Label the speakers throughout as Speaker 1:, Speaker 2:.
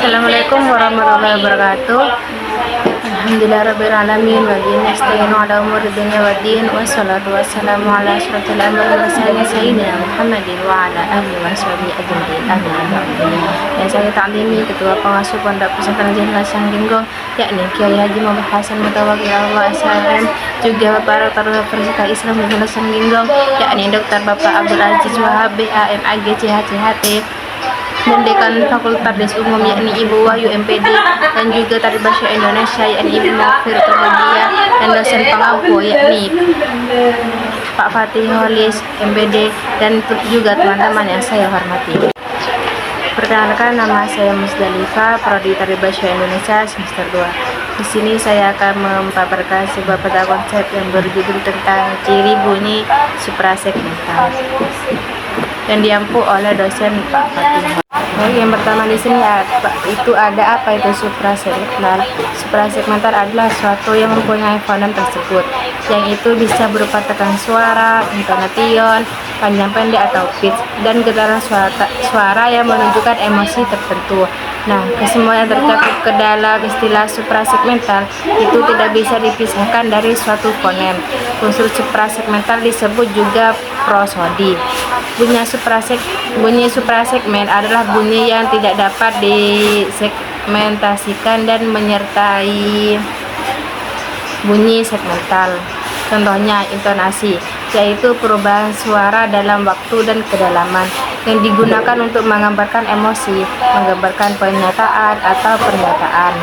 Speaker 1: Assalamualaikum warahmatullahi wabarakatuh. Alhamdulillahirrabbilalamin. Wa nasta'inu ala umuri dunya waddin. Wassalatu wassalamu ala asyrafil anbiya'i wal mursalin sayyidina Muhammadin wa ala alihi wa sahbihi ajma'in. Amin. Yang saya taklimi Ketua Pengasuh Pondok Pesantren Zainul Sangginggo, yakni Kiai Haji Muhammad Hasan Mutawakil Allah SHM, juga Bapak Rektor Universitas Islam Zainul Sangginggo, yakni Dr. Bapak Abdul Aziz Wahab BAM AG CHCHT, dan Dekan Fakultas Umum yakni Ibu Wahyu MPD, dan juga Tari Bahasa Indonesia yakni Ibu Mufir Mulia, dan dosen pengampu yakni Pak Fatih Holis MPD, dan juga teman-teman yang saya hormati. Perkenalkan, nama saya Musdalifah, Prodi Tari Bahasa Indonesia semester 2. Di sini saya akan memaparkan sebuah peta konsep yang berjudul tentang ciri bunyi suprasegmental yang diampu oleh dosen Pak Fatih. Yang pertama di sini ada apa itu suprasegmental? Suprasegmental adalah suatu yang mempunyai fonem tersebut, yang itu bisa berupa tekan suara, intonation, panjang pendek atau pitch, dan getaran suara yang menunjukkan emosi tertentu. Nah, kesemua yang tercakup ke dalam istilah suprasegmental itu tidak bisa dipisahkan dari suatu fonem. Unsur suprasegmental disebut juga prosodi. Bunyi suprasegmen adalah bunyi yang tidak dapat disegmentasikan dan menyertai bunyi segmental. Contohnya intonasi, yaitu perubahan suara dalam waktu dan kedalaman yang digunakan untuk menggambarkan emosi, menggambarkan pernyataan atau pernyataan.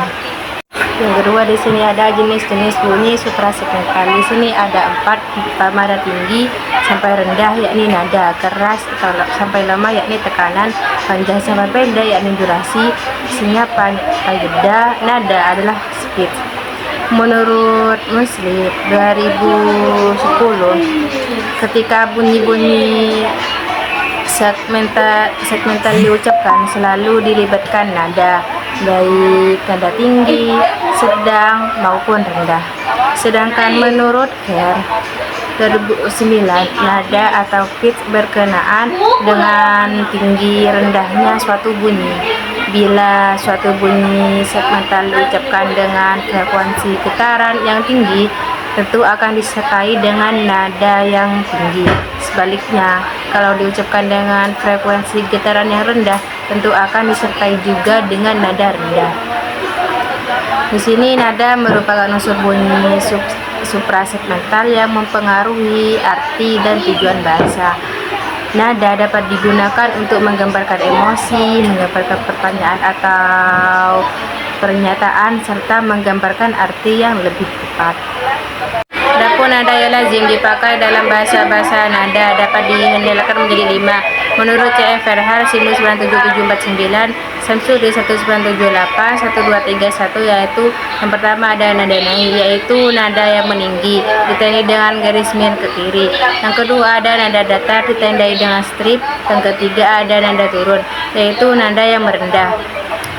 Speaker 1: Yang kedua, di sini ada jenis-jenis bunyi suprasegmental. Di sini ada 4, pertama ada tinggi sampai rendah yakni nada, keras atau sampai lemah yakni tekanan, panjang sampai pendek yakni durasi, senyap jeda, nada adalah speed. Menurut Muslim 2010, ketika bunyi-bunyi segmental diucapkan selalu dilibatkan nada, baik nada tinggi, sedang maupun rendah. Sedangkan menurut Kerr 2009, nada atau pitch berkenaan dengan tinggi rendahnya suatu bunyi. Bila suatu bunyi segmental diucapkan dengan frekuensi getaran yang tinggi, tentu akan disertai dengan nada yang tinggi. Sebaliknya, kalau diucapkan dengan frekuensi getaran yang rendah, tentu akan disertai juga dengan nada rendah. Di sini nada merupakan unsur bunyi suprasegmental yang mempengaruhi arti dan tujuan bahasa. Nada dapat digunakan untuk menggambarkan emosi, menggambarkan pertanyaan atau pernyataan, serta menggambarkan arti yang lebih tepat. Adapun nada yang lazim dipakai dalam bahasa nada dapat dihendakkan menjadi 5. Menurut C.F. Ferhar, Simus 97749, Samsudi 1978, 1231, yaitu yang pertama ada nada naik, yaitu nada yang meninggi ditandai dengan garis miring ke kiri. Yang kedua ada nada datar ditandai dengan strip. Yang ketiga ada nada turun, yaitu nada yang merendah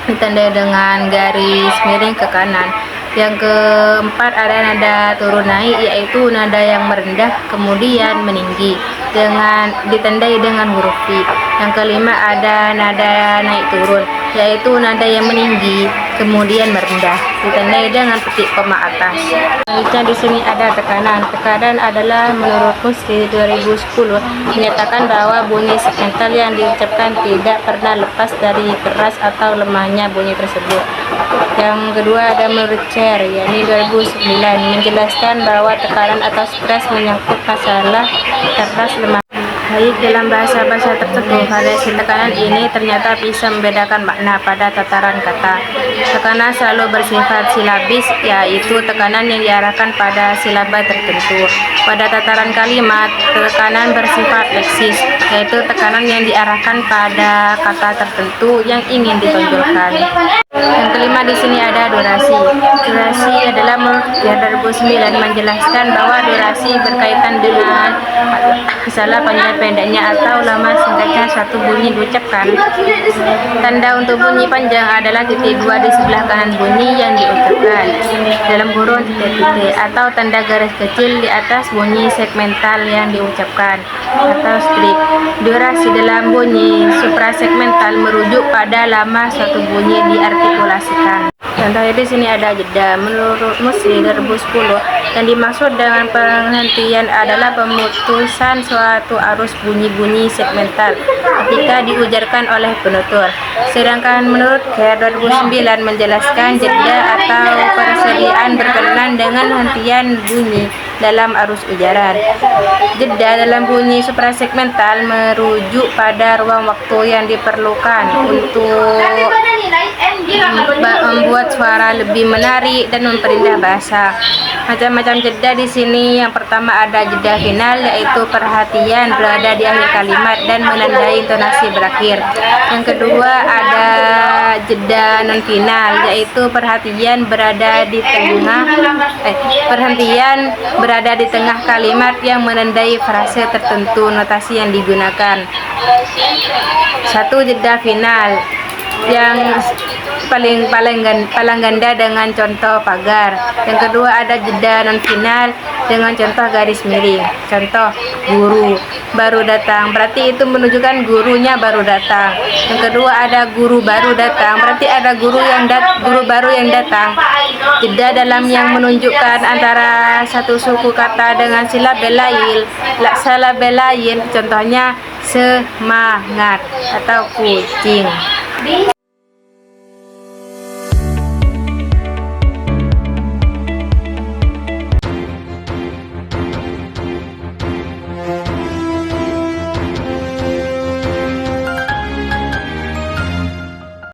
Speaker 1: ditandai dengan garis miring ke kanan. Yang keempat ada nada turun naik, yaitu nada yang merendah kemudian meninggi dengan ditandai dengan huruf V. Yang kelima ada nada naik turun, yaitu nada yang meninggi kemudian merendah ditandai dengan petik koma atas. Selanjutnya di sini ada tekanan. Tekanan adalah menurut Muslim 2010 menyatakan bahwa bunyi segmental yang diucapkan tidak pernah lepas dari keras atau lemahnya bunyi tersebut. Yang kedua ada menurut Cher, yakni 2009, menjelaskan bahwa tekanan atau stres menyangkut masalah keras lemah. Baik, dalam bahasa tertentu, variasi tekanan ini ternyata bisa membedakan makna pada tataran kata. Tekanan selalu bersifat silabis, yaitu tekanan yang diarahkan pada silaba tertentu. Pada tataran kalimat, tekanan bersifat leksis, yaitu tekanan yang diarahkan pada kata tertentu yang ingin ditonjolkan. Yang kelima di sini ada durasi. Durasi adalah menurut Khair 2009 menjelaskan bahwa durasi berkaitan dengan salah panjang pendeknya atau lama singkatnya satu bunyi diucapkan. Tanda untuk bunyi panjang adalah titik dua di sebelah kanan bunyi yang diucapkan, dalam kurung titik-titik, atau tanda garis kecil di atas bunyi segmental yang diucapkan, atau strip. Durasi dalam bunyi suprasegmental merujuk pada lama suatu bunyi diartikulasikan. Contohnya di sini ada jeda. Menurut Musli 2010, yang dimaksud dengan penghentian adalah pemutusan suatu arus bunyi-bunyi segmental ketika diujarkan oleh penutur. Sedangkan menurut Khair 2009 menjelaskan jeda atau persediaan berkenaan dengan hentian bunyi dalam arus ujaran. Jeda dalam bunyi suprasegmental merujuk pada ruang waktu yang diperlukan untuk membuat suara lebih menarik dan memperindah bahasa. Macam-macam jeda di sini. Yang pertama ada jeda final, yaitu perhatian berada di akhir kalimat dan menandai intonasi berakhir. Yang kedua ada jeda non final, yaitu perhatian berada di tengah kalimat yang menandai frase tertentu. Notasi yang digunakan: satu, jeda final yang paling ganda dengan contoh pagar. Yang kedua ada jeda non final dengan contoh garis miring. Contoh, guru baru datang, berarti itu menunjukkan gurunya baru datang. Yang kedua ada guru baru datang, berarti ada guru baru yang datang. Jeda dalam yang menunjukkan antara satu suku kata dengan silab belail, laksala belain, contohnya semangat atau kucing.